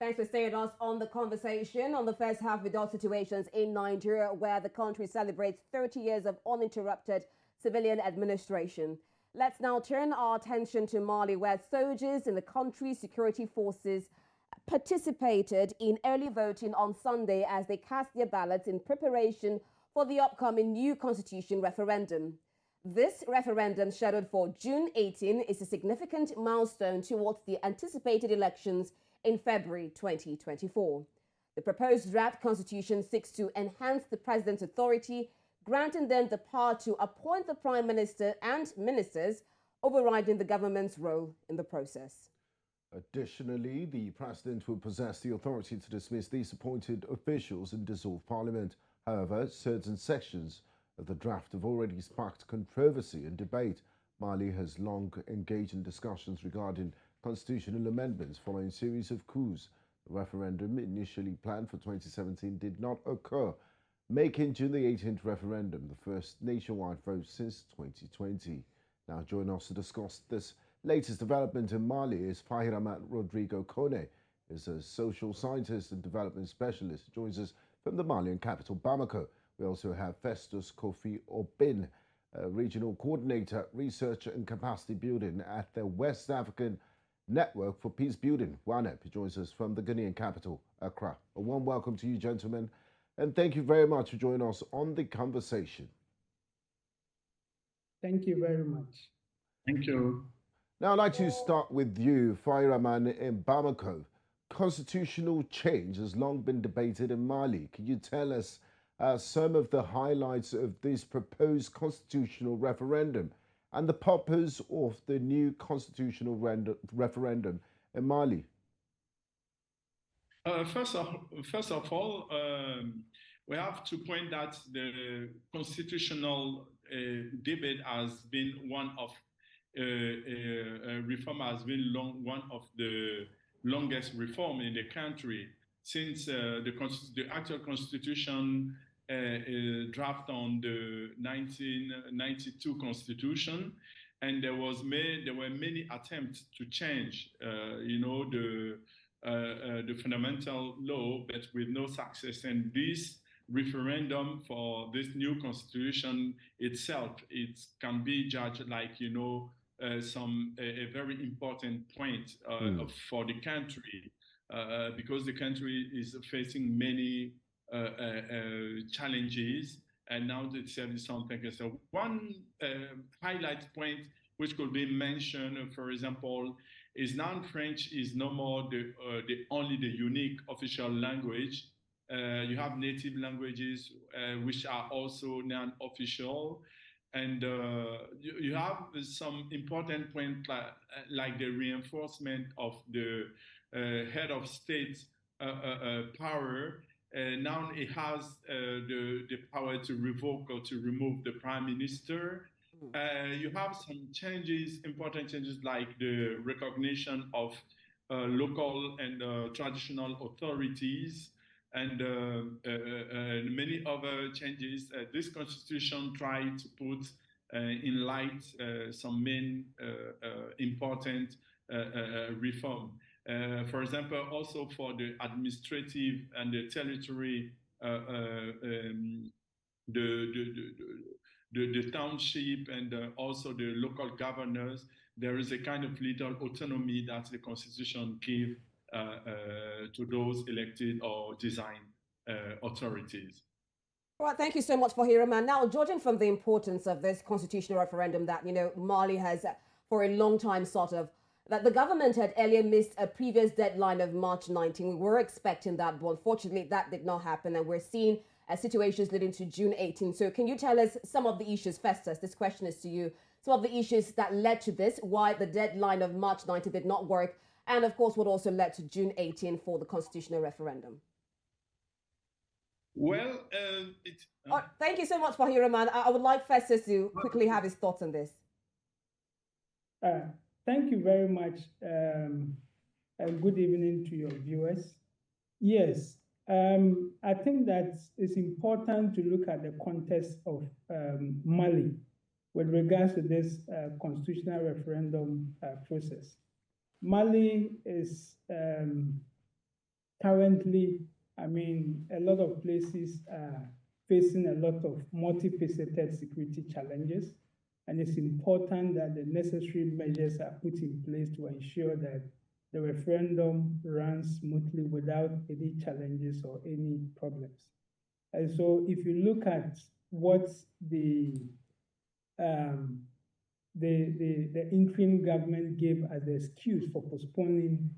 Thanks for staying with us on the conversation. On the first half, we dealt situations in Nigeria where the country celebrates 30 years of uninterrupted civilian administration. Let's now turn our attention to Mali, where soldiers in the country's security forces participated in early voting on Sunday as they cast their ballots in preparation for the upcoming new constitution referendum. This referendum, scheduled for June 18, is a significant milestone towards the anticipated elections in February 2024. The proposed draft constitution seeks to enhance the president's authority, granting them the power to appoint the prime minister and ministers, overriding the government's role in the process. Additionally, the president will possess the authority to dismiss these appointed officials and dissolve parliament. However, certain sections of the draft have already sparked controversy and debate. Mali has long engaged in discussions regarding constitutional amendments following a series of coups. The referendum, initially planned for 2017, did not occur, making June the 18th referendum the first nationwide vote since 2020. Now, join us to discuss this latest development in Mali is Fahiramat Rodrigo Kone, is a social scientist and development specialist. He joins us from the Malian capital, Bamako. We also have Festus Kofi Obin, regional coordinator, research and capacity building at the West African Network for Peace Building, WANEP. He joins us from the Ghanaian capital, Accra. A warm welcome to you, gentlemen, and thank you very much for joining us on the conversation. Thank you very much. Thank you. Now, I'd like to start with you, Fahiramat, in Bamako. Constitutional change has long been debated in Mali. Can you tell us some of the highlights of this proposed constitutional referendum and the purpose of the new constitutional referendum in Mali? First of all, we have to point that the constitutional debate has been one of reform has been one of the longest reform in the country since the actual constitution draft on the 1992 constitution, and there were many attempts to change, the fundamental law, but with no success. And this referendum for this new constitution itself, it can be judged like a very important point for the country, because the country is facing many challenges, and now it's something. So one highlight point which could be mentioned, for example, is now French is no more only the unique official language. You have native languages which are also non-official, and you have some important points like the reinforcement of the head of state power. Now it has the power to revoke or to remove the prime minister. You have some changes, important changes, like the recognition of local and traditional authorities, and many other changes. This constitution tried to put in light some main important reform. For example, also for the administrative and the territory, the township and also the local governors, there is a kind of little autonomy that the constitution gives to those elected or designed authorities. All right, thank you so much, Fahiramat. Now, judging from the importance of this constitutional referendum that, Mali has for a long time that the government had earlier missed a previous deadline of March 19. We were expecting that, but unfortunately that did not happen, and we're seeing situations leading to June 18. So can you tell us some of the issues, Festus, this question is to you, some of the issues that led to this, why the deadline of March 19 did not work, and of course what also led to June 18 for the constitutional referendum? Well, thank you so much, Fahiramat. I would like Festus to quickly have his thoughts on this. Thank you very much, and good evening to your viewers. Yes, I think that it's important to look at the context of Mali with regards to this constitutional referendum process. Mali is currently, I mean, a lot of places are facing a lot of multifaceted security challenges, and it's important that the necessary measures are put in place to ensure that the referendum runs smoothly without any challenges or any problems. And so if you look at what the interim government gave as the excuse for postponing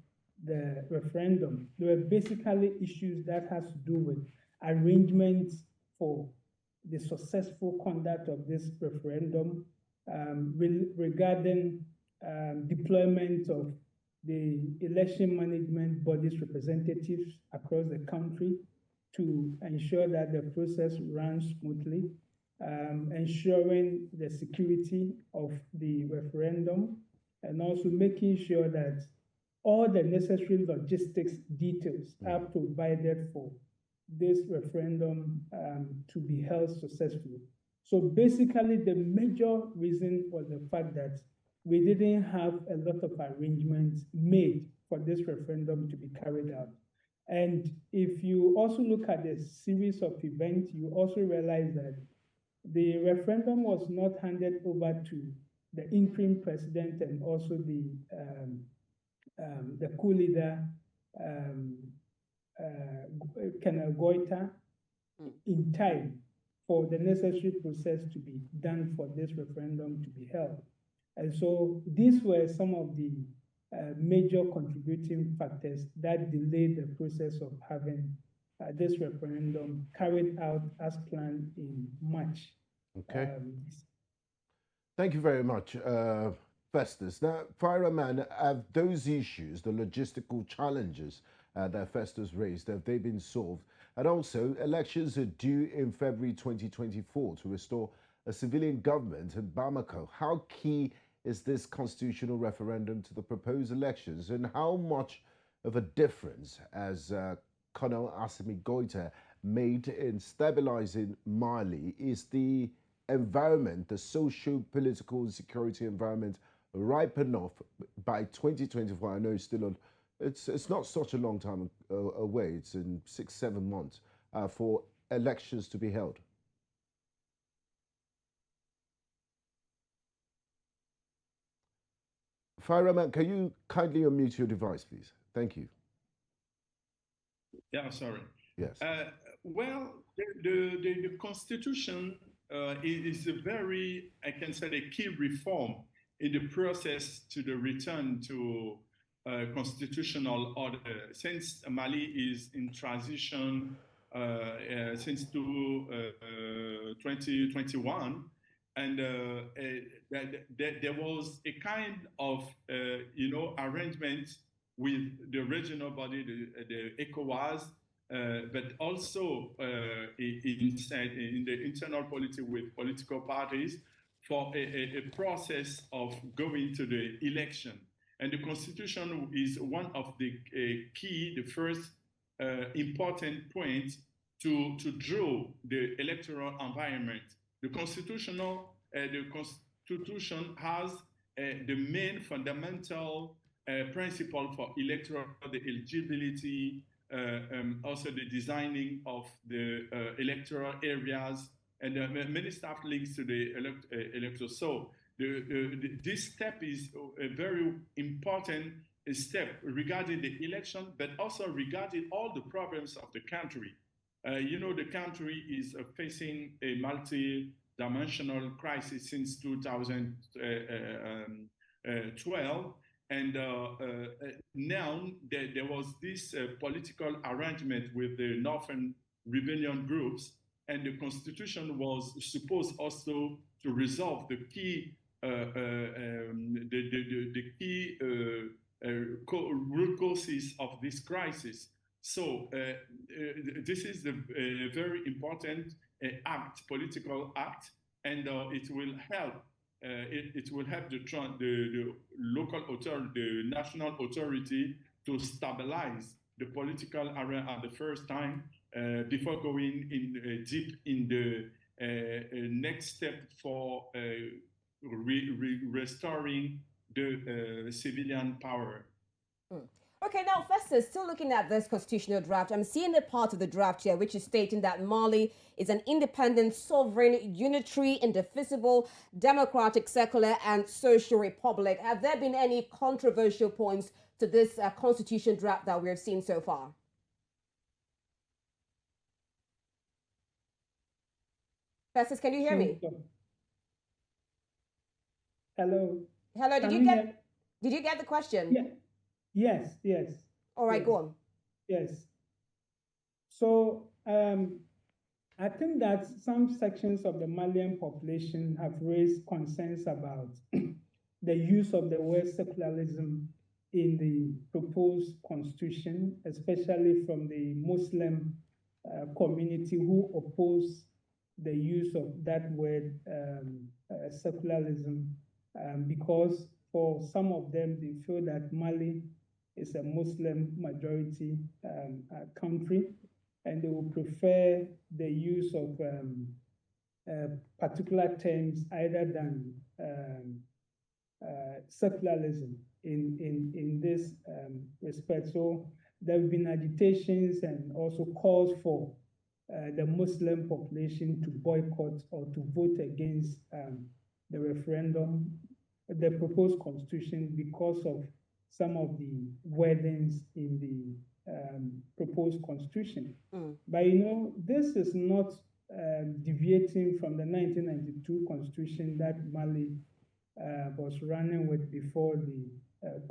the referendum, there were basically issues that has to do with arrangements for the successful conduct of this referendum, regarding deployment of the election management bodies representatives across the country to ensure that the process runs smoothly, ensuring the security of the referendum, and also making sure that all the necessary logistics details are provided for this referendum to be held successfully. So basically, the major reason was the fact that we didn't have a lot of arrangements made for this referendum to be carried out. And if you also look at the series of events, you also realize that the referendum was not handed over to the interim president and also the coup leader, Colonel Goita, in time for the necessary process to be done for this referendum to be held. And so these were some of the major contributing factors that delayed the process of having this referendum carried out as planned in March. Okay. Thank you very much, Festus. Now, Fireman, have those issues, the logistical challenges that Festus raised, have they been solved? And also, elections are due in February 2024 to restore a civilian government in Bamako. How key is this constitutional referendum to the proposed elections, and how much of a difference has Colonel Assimi Goita made in stabilizing Mali? Is the environment, the socio-political and security environment, ripe enough by 2024? I know it's still on, it's not such a long time away, it's in 6-7 months, for elections to be held. Fireman, can you kindly unmute your device, please? Thank you. Yeah, sorry. Yes. Well, the Constitution is a very, I can say, a key reform in the process to the return to constitutional order. Since Mali is in transition since 2021, and there was a kind of, arrangement with the regional body, the ECOWAS, but also in the internal politics with political parties for a process of going to the election. And the Constitution is one of the the first important points to draw the electoral environment. The Constitution has the main fundamental principle for electoral, the eligibility, also the designing of the electoral areas, and many stuff links to the electoral. So this step is a very important step regarding the election, but also regarding all the problems of the country. The country is facing a multi-dimensional crisis since 2012. And now there was this political arrangement with the northern rebellion groups, and the Constitution was supposed also to resolve the key root causes of this crisis. So this is a very important political act, and it will help. It will help the local authority, the national authority, to stabilize the political area at the first time before going in deep in the next step for restoring the civilian power. Okay, now Festus, still looking at this constitutional draft, I'm seeing a part of the draft here which is stating that Mali is an independent, sovereign, unitary, indivisible, democratic, secular, and social republic. Have there been any controversial points to this constitution draft that we have seen so far? Festus, can you hear me? Hello. Hello, did you get the question? Yeah. Yes. All right, yes. go on. Yes. So I think that some sections of the Malian population have raised concerns about the use of the word secularism in the proposed constitution, especially from the Muslim community who oppose the use of that word secularism because for some of them, they feel that Mali is a Muslim majority country, and they would prefer the use of particular terms either than secularism in this respect. So there have been agitations and also calls for the Muslim population to boycott or to vote against the referendum, the proposed constitution, because of some of the wordings in the proposed constitution. But this is not deviating from the 1992 constitution that Mali was running with before the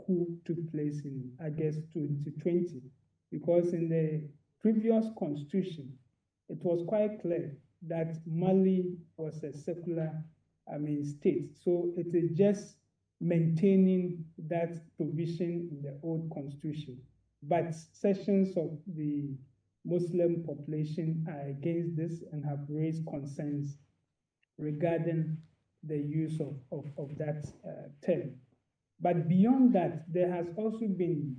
coup took place in August 2020. Because in the previous constitution, it was quite clear that Mali was a secular state. So it is just maintaining that provision in the old constitution. But sections of the Muslim population are against this and have raised concerns regarding the use of that term. But beyond that, there has also been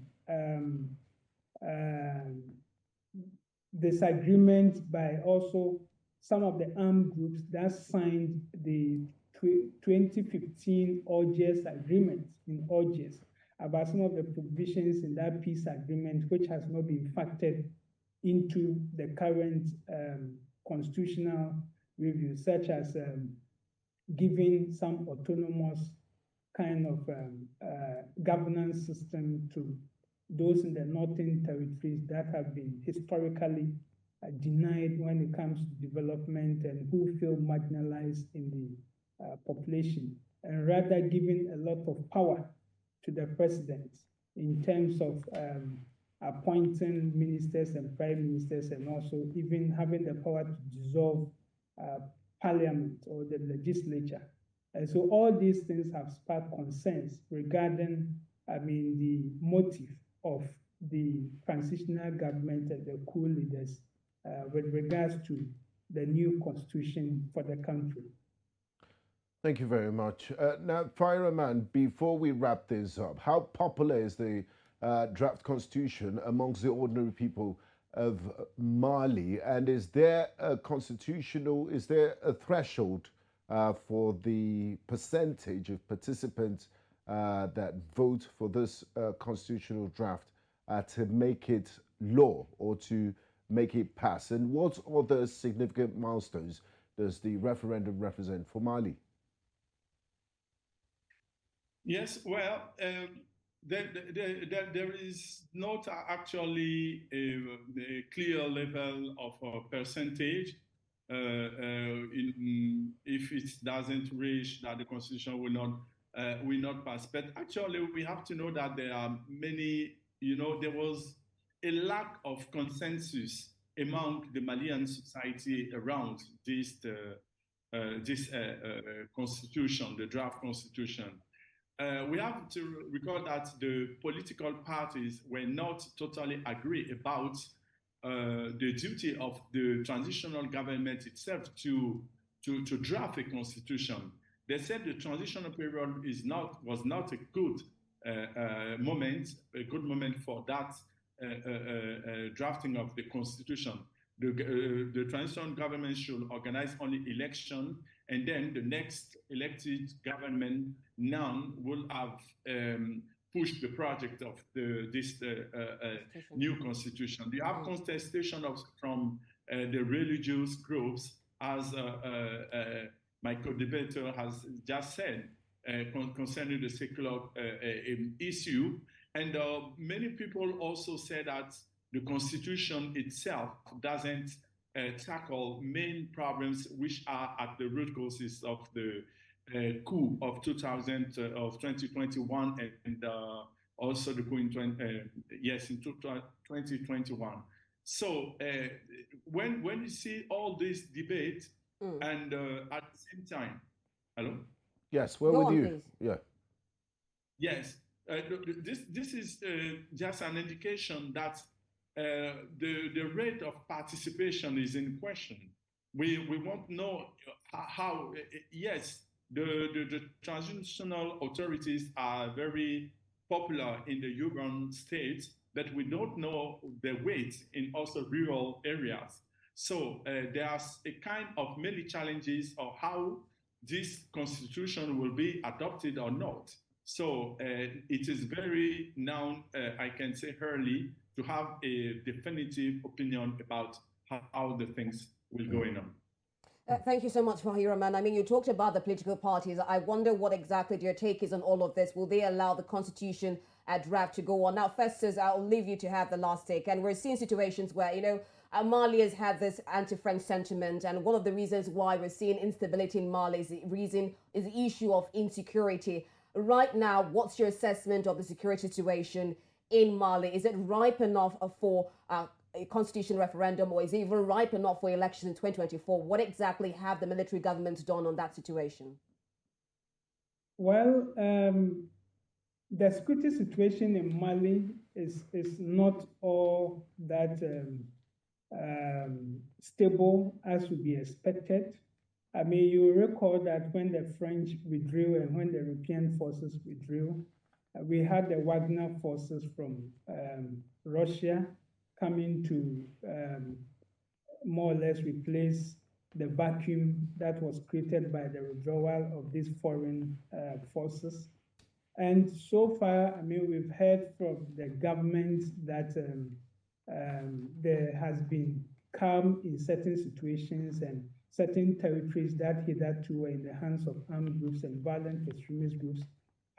disagreement by also some of the armed groups that signed the 2015 Algiers Agreement in Algiers about some of the provisions in that peace agreement which has not been factored into the current constitutional review, such as giving some autonomous kind of governance system to those in the northern territories that have been historically denied when it comes to development and who feel marginalized in the population, and rather giving a lot of power to the president in terms of appointing ministers and prime ministers, and also even having the power to dissolve parliament or the legislature. And so all these things have sparked concerns regarding, the motive of the transitional government and the coup leaders with regards to the new constitution for the country. Thank you very much. Now, Fireman, before we wrap this up, how popular is the draft constitution amongst the ordinary people of Mali? And is there a threshold for the percentage of participants that vote for this constitutional draft to make it law or to make it pass? And what other significant milestones does the referendum represent for Mali? Yes, well, there is not actually a clear level of percentage. If it doesn't reach that, the constitution will not pass. But actually, we have to know that there are many. There was a lack of consensus among the Malian society around this constitution, the draft constitution. We have to recall that the political parties were not totally agree about the duty of the transitional government itself to draft a constitution. They said the transitional period was not a good moment for that drafting of the constitution. The transitional government should organize only election, and then the next elected government will have push the project of this new constitution. You have contestation from the religious groups, as my co-debater has just said, concerning the secular issue. And many people also say that the constitution itself doesn't tackle main problems which are at the root causes of the coup of 2021 and also the coup in 2021. So when you see all this debate and at the same time, hello? Yes, we're with you. Please. Yeah. Yes, this is just an indication that the rate of participation is in question. We want to know how yes, the transitional authorities are very popular in the urban states, but we don't know the weight in also rural areas. So there's a kind of many challenges of how this constitution will be adopted or not. So it is very now, I can say early, to have a definitive opinion about how the things will go on. Thank you so much, Fahiraman. I mean, you talked about the political parties. I wonder what exactly your take is on all of this. Will they allow the constitution draft to go on? Now, Festus, I'll leave you to have the last take. And we're seeing situations where, you know, Mali has had this anti-French sentiment. And one of the reasons why we're seeing instability in Mali is the issue of insecurity. Right now, what's your assessment of the security situation in Mali? Is it ripe enough for a constitution referendum, or is it even ripe enough for elections in 2024? What exactly have the military government done on that situation? Well, the security situation in Mali is not all that stable as would be expected. I mean, you recall that when the French withdrew and when the European forces withdrew, we had the Wagner forces from Russia coming to more or less replace the vacuum that was created by the withdrawal of these foreign forces. And so far, I mean, we've heard from the government that there has been calm in certain situations, and certain territories that hitherto were in the hands of armed groups and violent extremist groups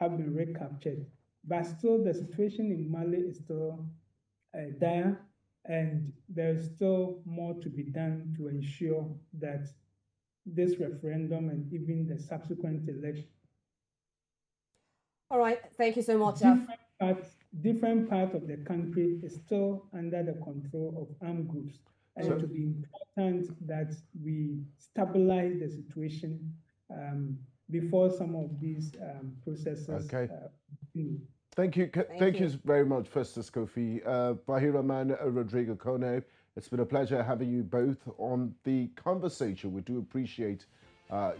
have been recaptured. But still, the situation in Mali is still dire, and there's still more to be done to ensure that this referendum and even the subsequent election. All right, thank you so much. Different parts of the country is still under the control of armed groups. And it will be important that we stabilize the situation before some of these processes continue. Thank you. Thank you very much, Festus Kofi. Fahiraman, Rodrigo Kone, it's been a pleasure having you both on the conversation. We do appreciate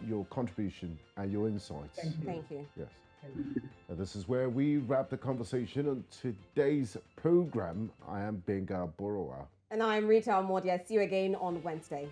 your contribution and your insights. Thank you. Thank you. Yes. This is where we wrap the conversation on today's program. I am Benga Borowa. And I'm Rita Amodia. See you again on Wednesday.